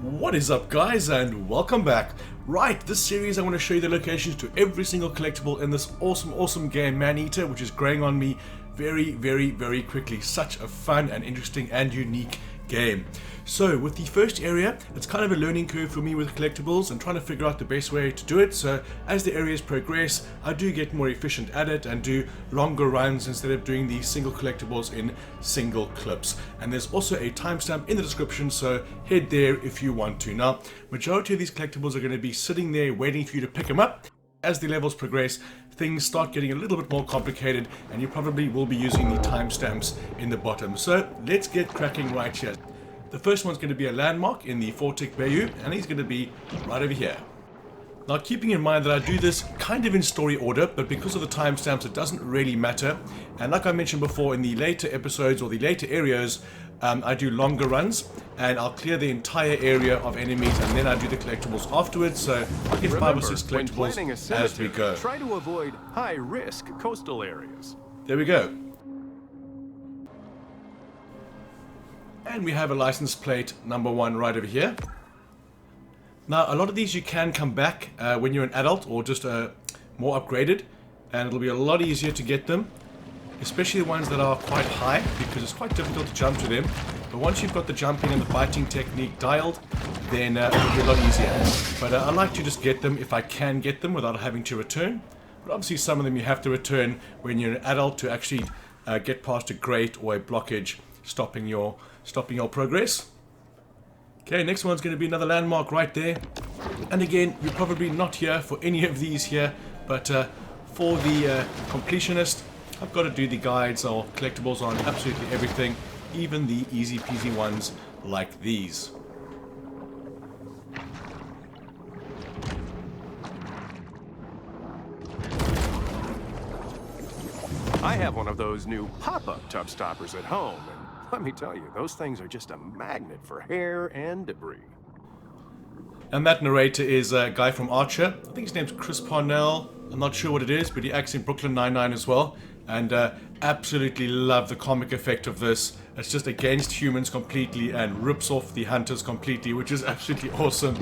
What is up, guys, and welcome back. Right, this series I want to show you the locations to every single collectible in this awesome game Maneater, which is growing on me very quickly. Such a fun and interesting and unique game. So with the first area, it's kind of a learning curve for me with collectibles and trying to figure out the best way to do it. So as the areas progress, I do get more efficient at it and do longer runs instead of doing these single collectibles in single clips. And there's also a timestamp in the description, so head there if you want to. Now, majority of these collectibles are going to be sitting there waiting for you to pick them up. As the levels progress, things start getting a little bit more complicated, and you probably will be using the timestamps in the bottom. So let's get cracking right here. The first one's going to be a landmark in the Fawtick Bayou, and he's going to be right over here. Now, keeping in mind that I do this kind of in story order, but because of the timestamps it doesn't really matter. And like I mentioned before, in the later episodes or the later areas, I do longer runs, and I'll clear the entire area of enemies, and then I do the collectibles afterwards. So I'll get 5 or 6 collectibles as we go. Try to avoid high-risk coastal areas. There we go. And we have a license plate number 1 right over here. Now, a lot of these you can come back when you're an adult or just more upgraded, and it'll be a lot easier to get them, especially the ones that are quite high, because it's quite difficult to jump to them. But once you've got the jumping and the biting technique dialed, then it'll be a lot easier. But I like to just get them if I can get them without having to return. But obviously some of them you have to return when you're an adult to actually get past a grate or a blockage stopping your progress. Okay, next one's going to be another landmark right there. And again, you're probably not here for any of these here, but for the completionist, I've got to do the guides or collectibles on absolutely everything, even the easy peasy ones like these. I have one of those new pop-up tub stoppers at home, and let me tell you, those things are just a magnet for hair and debris. And that narrator is a guy from Archer. I think his name's Chris Parnell. I'm not sure what it is, but he acts in Brooklyn Nine-Nine as well. And absolutely love the comic effect of this. It's just against humans completely and rips off the hunters completely, which is absolutely awesome.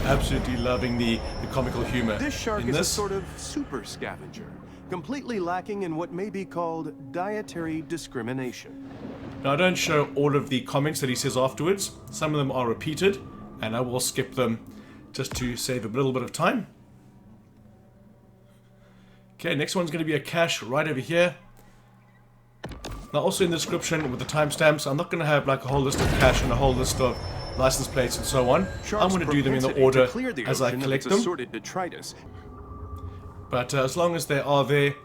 Absolutely loving the comical humor. This shark is a sort of super scavenger, completely lacking in what may be called dietary discrimination. Now, I don't show all of the comments that he says afterwards. Some of them are repeated, and I will skip them just to save a little bit of time. Okay, next one's going to be a cache right over here. Now, also in the description with the timestamps, I'm not going to have like a whole list of cache and a whole list of license plates and so on. I'm going to do them in the order as I collect them. But as long as they are there,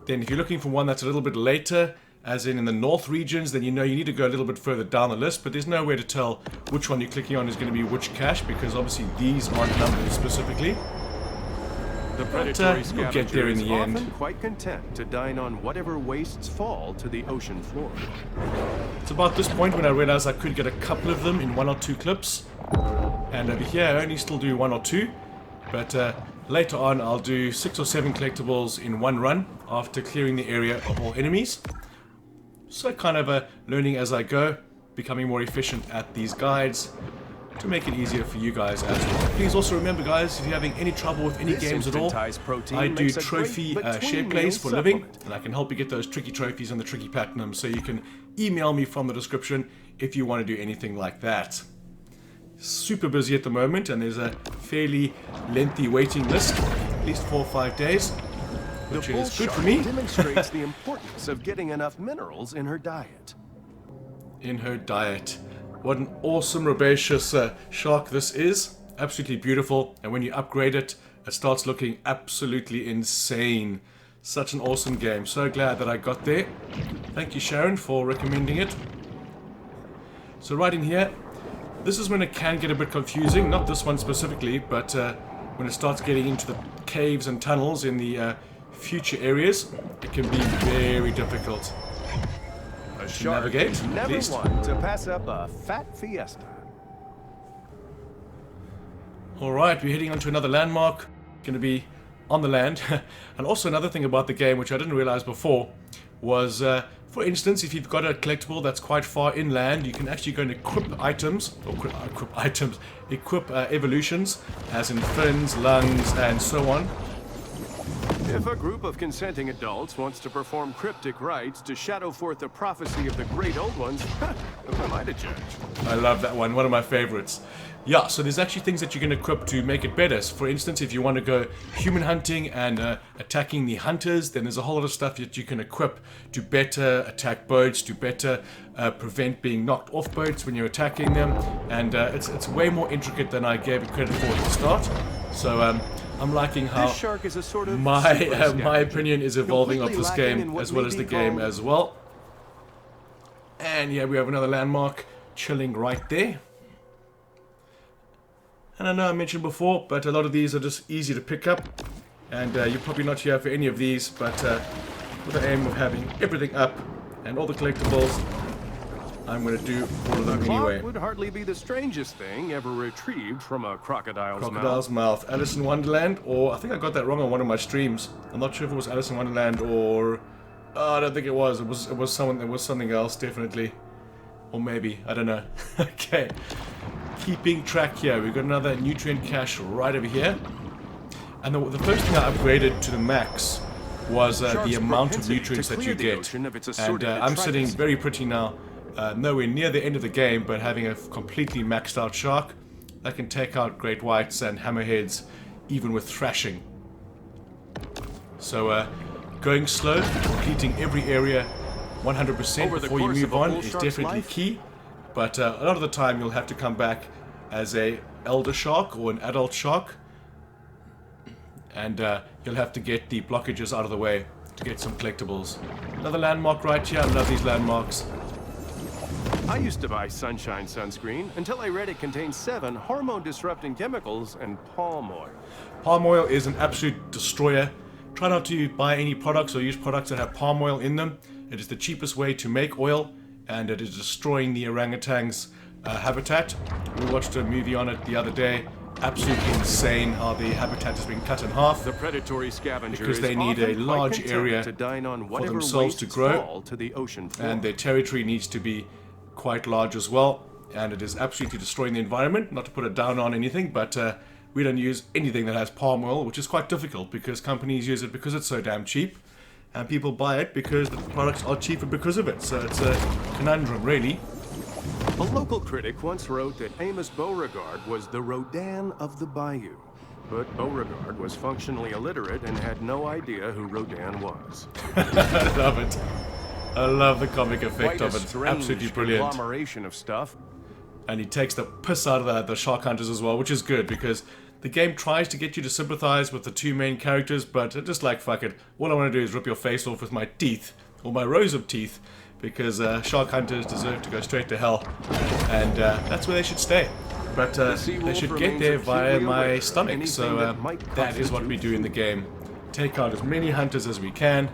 then if you're looking for one that's a little bit later, as in the north regions, then you know you need to go a little bit further down the list, but there's no way to tell which one you're clicking on is going to be which cache, because obviously these aren't numbered specifically. The predatory you'll get there in the end. Often quite content to dine on whatever wastes fall to the ocean floor. It's about this point when I realized I could get a couple of them in 1 or 2 clips, and over here I only still do 1 or 2, but later on I'll do 6 or 7 collectibles in 1 run after clearing the area of all enemies. So kind of learning as I go, becoming more efficient at these guides to make it easier for you guys as well. Please also remember, guys, if you're having any trouble with any games at all, I do trophy share plays for a living, and I can help you get those tricky trophies and the tricky platinum, so you can email me from the description if you want to do anything like that. Super busy at the moment, and there's a fairly lengthy waiting list, at least 4 or 5 days. Which is good for me. Demonstrates the importance of getting enough minerals in her diet. In her diet. What an awesome herbaceous shark this is. Absolutely beautiful. And when you upgrade it, it starts looking absolutely insane. Such an awesome game. So glad that I got there. Thank you, Sharon, for recommending it. So right in here, this is when it can get a bit confusing. Not this one specifically, but when it starts getting into the caves and tunnels in the future areas, it can be very difficult to navigate. Never want to pass up a fat fiesta. Alright, we're heading on to another landmark. Going to be on the land. And also another thing about the game, which I didn't realize before, was For instance, if you've got a collectible that's quite far inland, you can actually go and equip items, or equip evolutions, as in fins, lungs, and so on. If a group of consenting adults wants to perform cryptic rites to shadow forth the prophecy of the great old ones, who am I to judge? I love that one of my favorites. Yeah, so there's actually things that you can equip to make it better. So for instance, if you want to go human hunting and attacking the hunters, then there's a whole lot of stuff that you can equip to better attack boats, to better prevent being knocked off boats when you're attacking them. And it's way more intricate than I gave it credit for at the start. So I'm liking how This shark is a sort of my super opinion is evolving of completely this lacking game in what as well may as be the game called- as well. And yeah, we have another landmark chilling right there. And I know I mentioned before, but a lot of these are just easy to pick up. And you're probably not here for any of these, but with the aim of having everything up and all the collectibles, I'm going to do all of them Clock anyway. would hardly be the strangest thing ever retrieved from a crocodile's Crocodile's Mouth, Alice in Wonderland, or I think I got that wrong on one of my streams. I'm not sure if it was Alice in Wonderland or I don't think it was. It was something else definitely, or maybe I don't know. Okay, keeping track here. We've got another nutrient cache right over here, and the first thing I upgraded to the max was the amount of nutrients that you get, and I'm sitting very pretty now. Nowhere near the end of the game, but having a completely maxed out shark that can take out great whites and hammerheads even with thrashing. So going slow, completing every area 100% before you move on is definitely key, but a lot of the time you'll have to come back as a elder shark or an adult shark, and you'll have to get the blockages out of the way to get some collectibles. Another landmark right here. I love these landmarks. I used to buy Sunshine sunscreen until I read it contains 7 hormone-disrupting chemicals and palm oil. Palm oil is an absolute destroyer. Try not to buy any products or use products that have palm oil in them. It is the cheapest way to make oil, and it is destroying the orangutan's habitat. We watched a movie on it the other day. Absolutely insane how the habitat has been cut in half. The predatory scavenger Because they need a large area to dine on for whatever themselves to wastes grow, fall to the ocean floor. and their territory needs to be quite large as well, and it is absolutely destroying the environment. Not to put it down on anything, but we don't use anything that has palm oil, which is quite difficult because companies use it because it's so damn cheap, and people buy it because the products are cheaper because of it. So it's a conundrum, really. A local critic once wrote that Amos Beauregard was the Rodin of the Bayou. But Beauregard was functionally illiterate and had no idea who Rodin was. I love it. I love the comic effect Quite of a it. It's strange absolutely brilliant. conglomeration of stuff. And he takes the piss out of the shark hunters as well, which is good because the game tries to get you to sympathize with the two main characters, but just like, fuck it. All I want to do is rip your face off with my teeth, or my rows of teeth, because shark hunters deserve to go straight to hell, and that's where they should stay. But they should get there via my stomach, so that is what we do in the game. Take out as many hunters as we can,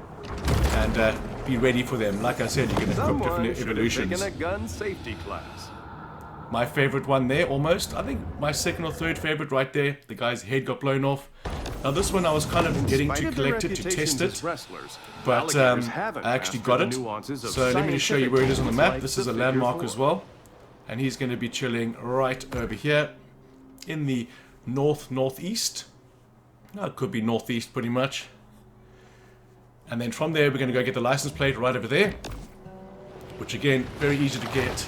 and be ready for them. Like I said, you can equip Someone different should have evolutions. taken a gun safety class. My favorite one there, almost. I think my second or third favorite right there. The guy's head got blown off. Now this one I was kind of getting to collect it, to test it, but I actually got it. So let me just show you where it is on the map. This is a landmark as well. And he's going to be chilling right over here in the northeast. No, it could be northeast pretty much. And then from there we're going to go get the license plate right over there. Which again, very easy to get.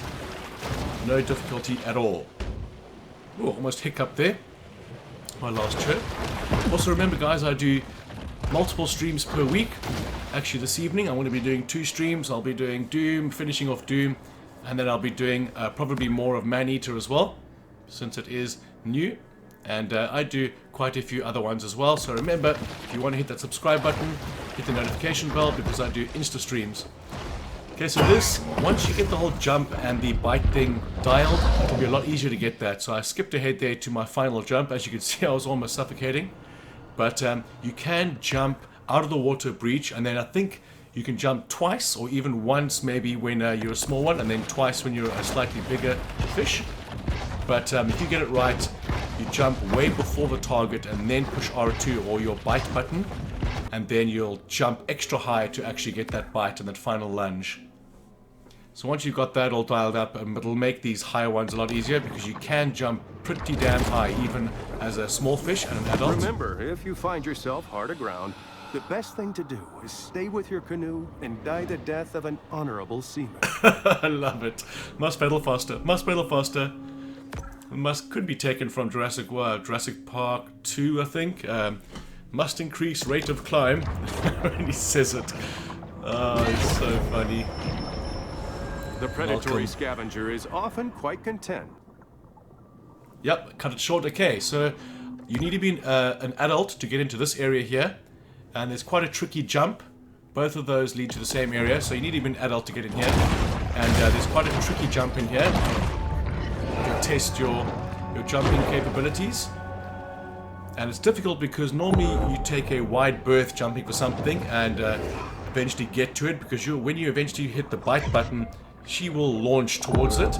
No difficulty at all. Oh, almost hiccup there. My last chirp. Also remember guys, I do multiple streams per week. Actually this evening I'm going to be doing 2 streams. I'll be doing Doom, finishing off Doom, and then I'll be doing probably more of Maneater as well, since it is new. And I do quite a few other ones as well. So remember, if you want to hit that subscribe button, hit the notification bell, because I do Insta streams. Okay, so this, once you get the whole jump and the bite thing dialed, it'll be a lot easier to get that. So I skipped ahead there to my final jump. As you can see, I was almost suffocating. But you can jump out of the water breach, and then I think you can jump twice, or even once maybe when you're a small one, and then twice when you're a slightly bigger fish. But if you get it right, you jump way before the target and then push R2 or your bite button, and then you'll jump extra high to actually get that bite and that final lunge. So once you've got that all dialed up, it'll make these higher ones a lot easier because you can jump pretty damn high even as a small fish and an adult. Remember, if you find yourself hard aground, the best thing to do is stay with your canoe and die the death of an honorable seaman. I love it. Must pedal faster. Must pedal faster. Could be taken from Jurassic Park 2, I think. Must increase rate of climb. When he says it. Oh, it's so funny. The predatory scavenger is often quite content. Yep, cut it short. Okay, so you need to be an adult to get into this area here. And there's quite a tricky jump. Both of those lead to the same area, so you need to be an adult to get in here. And there's quite a tricky jump in here. To test your jumping capabilities. And it's difficult because normally you take a wide berth jumping for something and eventually get to it, because when you eventually hit the bite button, she will launch towards it.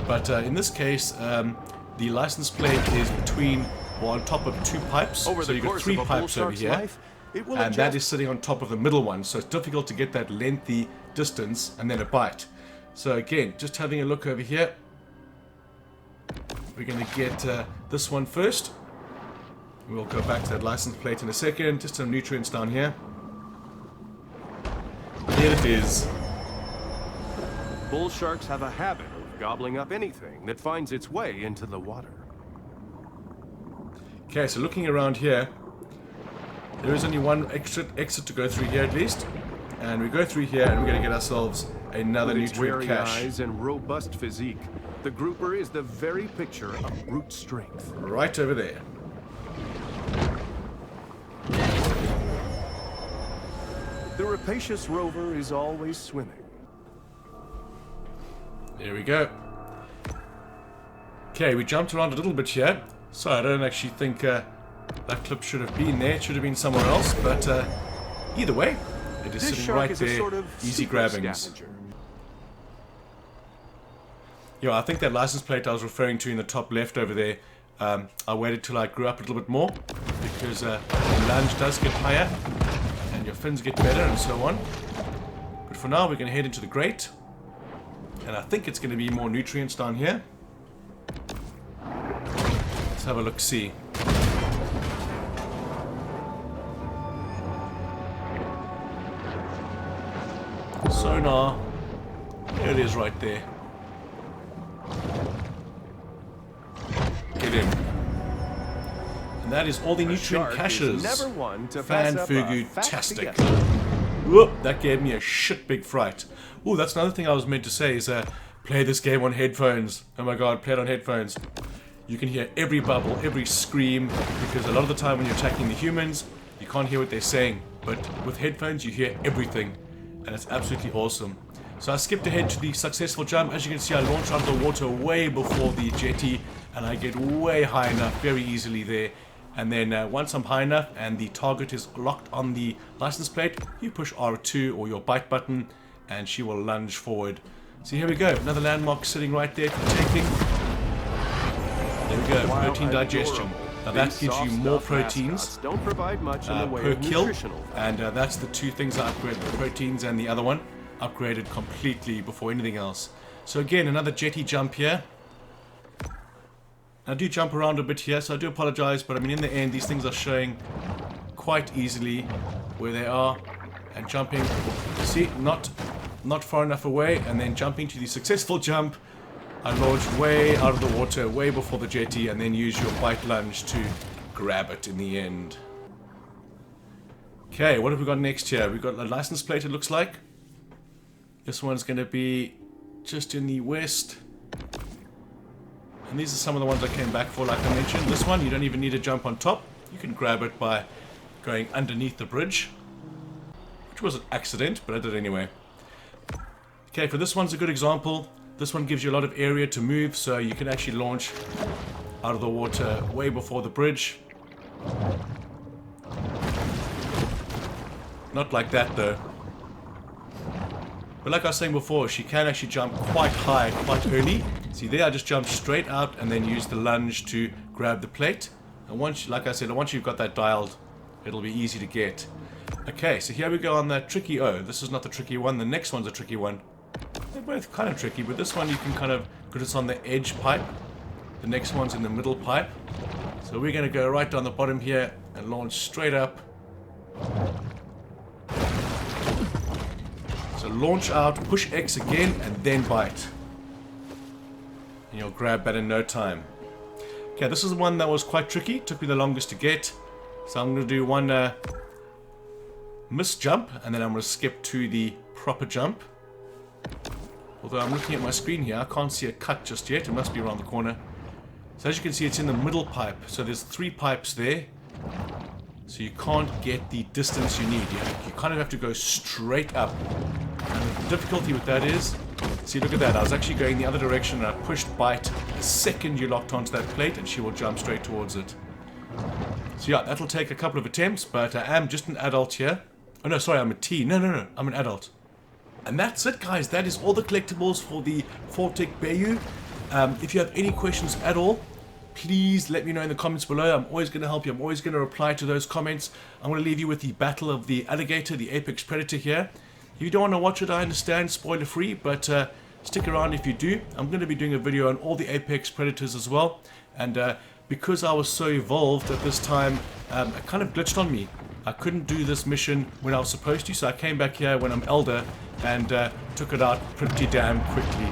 But in this case, the license plate is between or on top of two pipes. So you've got three pipes over here, and that is sitting on top of the middle one. So it's difficult to get that lengthy distance and then a bite. So again, just having a look over here. We're going to get this one first. We'll go back to that license plate in a second. Just some nutrients down here. Here it is. Bull sharks have a habit of gobbling up anything that finds its way into the water. Okay, so looking around here, there is only one exit to go through here at least. And we go through here and we're going to get ourselves another nutrient cache. Eyes and robust physique, the grouper is the very picture of brute strength. Right over there. The rapacious rover is always swimming. There we go. Okay, we jumped around a little bit here, so I don't actually think that clip should have been there. It should have been somewhere else, but either way, it is sitting right there, sort of easy grabbings. Yeah, I think that license plate I was referring to in the top left over there, I waited till I grew up a little bit more, because the lunge does get higher, and your fins get better, and so on. But for now, we're going to head into the grate, and I think it's going to be more nutrients down here. Let's have a look-see. Sonar. There it is right there. Get in. And that is all the nutrient caches. Fan-fugu-tastic. Whoop, that gave me a shit big fright. Ooh, that's another thing I was meant to say is play this game on headphones. Oh my god, play it on headphones. You can hear every bubble, every scream, because a lot of the time when you're attacking the humans, you can't hear what they're saying. But with headphones, you hear everything. And it's absolutely awesome. So I skipped ahead to the successful jump. As you can see, I launched out of the water way before the jetty, and I get way high enough very easily there. And then once I'm high enough and the target is locked on the license plate, you push R2 or your bite button and she will lunge forward. So here we go, another landmark sitting right there for taking. There we go, protein digestion. Now that gives you more proteins per kill, and that's the two things I upgraded, the proteins and the other one, upgraded completely before anything else. So again, another jetty jump here. I do jump around a bit here, so I do apologize, but I mean in the end these things are showing quite easily where they are, and jumping, see, not far enough away, and then jumping to the successful jump. I launch way out of the water, way before the jetty, and then use your bite lunge to grab it in the end. Okay, what have we got next here? We've got a license plate, it looks like. This one's going to be just in the west. And these are some of the ones I came back for, like I mentioned. This one, you don't even need to jump on top. You can grab it by going underneath the bridge. Which was an accident, but I did anyway. Okay, for this one's a good example. This one gives you a lot of area to move, so you can actually launch out of the water way before the bridge. Not like that, though. But like I was saying before, she can actually jump quite high, quite early. See there, I just jumped straight out and then used the lunge to grab the plate. And once, like I said, once you've got that dialed, it'll be easy to get. Okay, so here we go on that tricky... Oh, this is not the tricky one. The next one's a tricky one. They're both kind of tricky, but this one you can kind of... Because it's on the edge pipe. The next one's in the middle pipe. So we're going to go right down the bottom here and launch straight up. So launch out, push X again, and then bite. And you'll grab that in no time. Okay, this is the one that was quite tricky. Took me the longest to get. So I'm going to do one miss jump, and then I'm going to skip to the proper jump. Although I'm looking at my screen here, I can't see a cut just yet. It must be around the corner. So as you can see, it's in the middle pipe. So there's 3 pipes there. So you can't get the distance you need. You kind of have to go straight up. And the difficulty with that is, see, look at that. I was actually going the other direction and I pushed bite the second you locked onto that plate and she will jump straight towards it. So yeah, that'll take a couple of attempts, but I am just an adult here. Oh no, sorry, I'm a teen. No, I'm an adult. And that's it, guys. That is all the collectibles for the Fawtick Bayou. If you have any questions at all, please let me know in the comments below. I'm always going to help you. I'm always going to reply to those comments. I'm going to leave you with the battle of the alligator, the apex predator here. If you don't want to watch it, I understand, spoiler free, but stick around if you do. I'm going to be doing a video on all the apex predators as well. And because I was so evolved at this time, it kind of glitched on me. I couldn't do this mission when I was supposed to, so I came back here when I'm elder and took it out pretty damn quickly.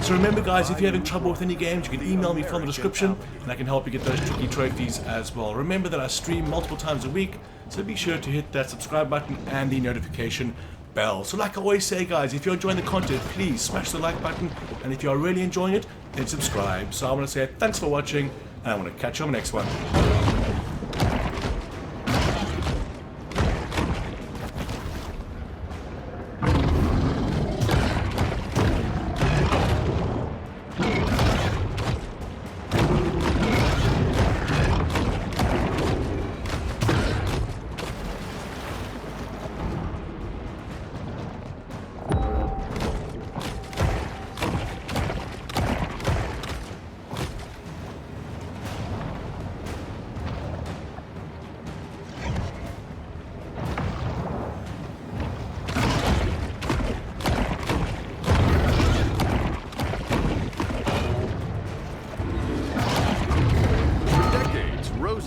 So remember, guys, if you're having trouble with any games, you can email me from the description and I can help you get those tricky trophies as well. Remember that I stream multiple times a week, so be sure to hit that subscribe button and the notification bell. So like I always say, guys, if you're enjoying the content, please smash the like button, and if you're really enjoying it, then subscribe. So I want to say thanks for watching, and I want to catch you on the next one.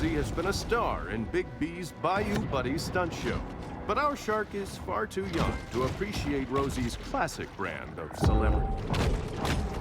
Has been a star in Big B's Bayou Buddies stunt show. But our shark is far too young to appreciate Rosie's classic brand of celebrity.